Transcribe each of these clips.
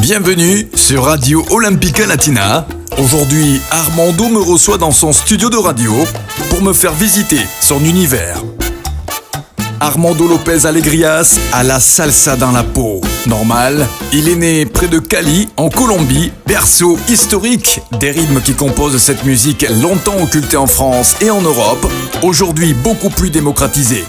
Bienvenue sur Radio Olympica Latina. Aujourd'hui, Armando me reçoit dans son studio de radio pour me faire visiter son univers. Armando Lopez Alegrias a la salsa dans la peau. Normal, il est né près de Cali, en Colombie, berceau historique des rythmes qui composent cette musique longtemps occultée en France et en Europe, aujourd'hui beaucoup plus démocratisée.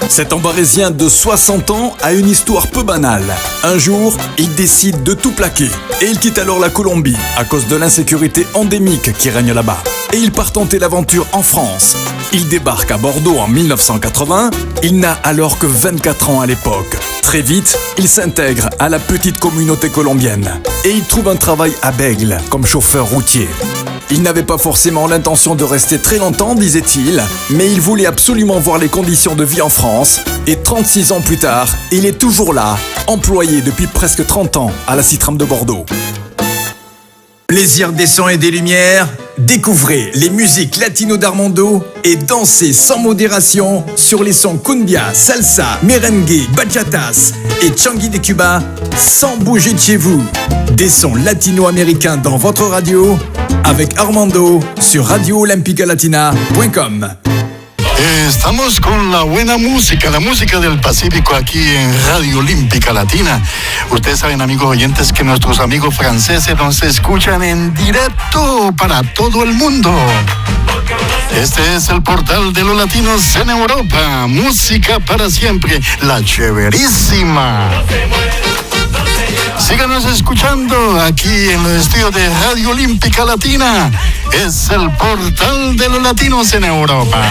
Cet Ambarésien de 60 ans a une histoire peu banale. Un jour, il décide de tout plaquer et il quitte alors la Colombie à cause de l'insécurité endémique qui règne là-bas. Et il part tenter l'aventure en France. Il débarque à Bordeaux en 1980. Il n'a alors que 24 ans à l'époque. Très vite, il s'intègre à la petite communauté colombienne et il trouve un travail à Bègle comme chauffeur routier. Il n'avait pas forcément l'intention de rester très longtemps, disait-il, mais il voulait absolument voir les conditions de vie en France. Et 36 ans plus tard, il est toujours là, employé depuis presque 30 ans à la Citram de Bordeaux. Plaisir des sons et des lumières, découvrez les musiques latino d'Armando et dansez sans modération sur les sons cumbia, salsa, merengue, bachatas et changui de Cuba sans bouger de chez vous. Des sons latino-américains dans votre radio avec Armando sur radioolempicalatina.com. Estamos con la buena música, la música del Pacífico aquí en Radio Olímpica Latina. Ustedes saben, amigos oyentes, que nuestros amigos franceses nos escuchan en directo para todo el mundo. Este es el portal de los latinos en Europa. Música para siempre, la chéverísima. Síganos escuchando aquí en los estudios de Radio Olímpica Latina. Es el portal de los latinos en Europa.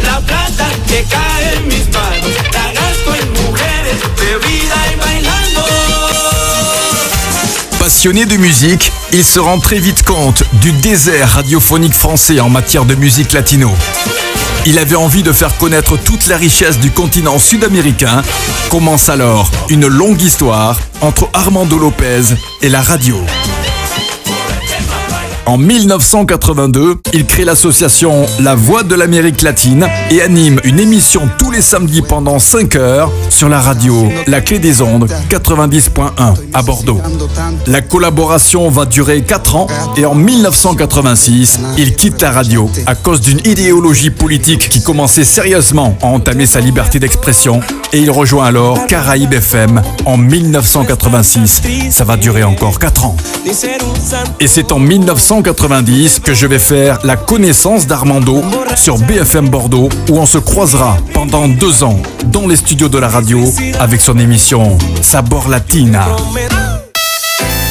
La plata que cae en mis manos, la gasto en mujeres, bebida y bailando. Passionné de musique, il se rend très vite compte du désert radiophonique français en matière de musique latino. Il avait envie de faire connaître toute la richesse du continent sud-américain. Commence alors une longue histoire entre Armando Lopez et la radio. En 1982, il crée l'association La Voix de l'Amérique latine et anime une émission tous les samedis pendant 5 heures sur la radio La Clé des Ondes 90.1 à Bordeaux. La collaboration va durer 4 ans et en 1986, il quitte la radio à cause d'une idéologie politique qui commençait sérieusement à entamer sa liberté d'expression et il rejoint alors Caraïbes FM en 1986. Ça va durer encore 4 ans. Et c'est en 1990 que je vais faire la connaissance d'Armando sur BFM Bordeaux où on se croisera pendant 2 ans dans les studios de la radio avec son émission Sabor Latina.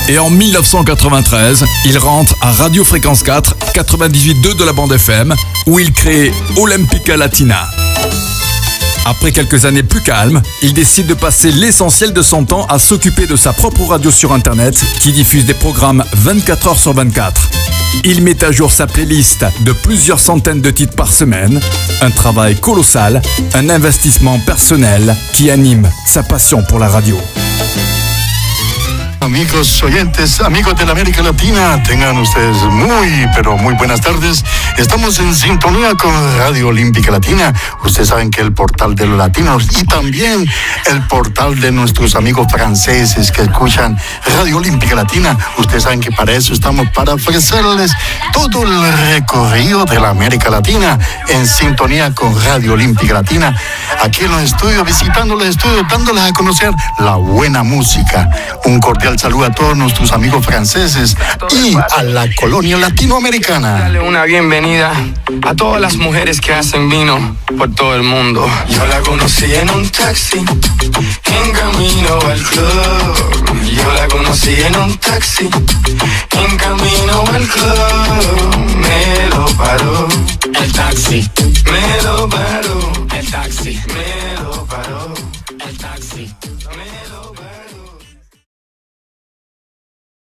Et en 1993, il rentre à Radio Fréquence 4, 98.2 de la bande FM où il crée Olympica Latina. Après quelques années plus calmes, il décide de passer l'essentiel de son temps à s'occuper de sa propre radio sur Internet qui diffuse des programmes 24 heures sur 24. Il met à jour sa playlist de plusieurs centaines de titres par semaine, un travail colossal, un investissement personnel qui anime sa passion pour la radio. Amigos oyentes, amigos de la América Latina, tengan ustedes pero muy buenas tardes. Estamos en sintonía con Radio Olímpica Latina. Ustedes saben que el portal de los latinos y también el portal de nuestros amigos franceses que escuchan Radio Olímpica Latina. Ustedes saben que para eso estamos, para ofrecerles todo el recorrido de la América Latina en sintonía con Radio Olímpica Latina. Aquí en los estudios, visitando los estudios, dándoles a conocer la buena música. Un cordial saludo a todos nuestros amigos franceses y a la colonia latinoamericana. Dale una bienvenida a todas las mujeres que hacen vino por todo el mundo. Yo la conocí en un taxi, en camino al club. Yo la conocí en un taxi, en camino al club. Me lo paró el taxi, me lo paró el taxi, me lo paró el taxi.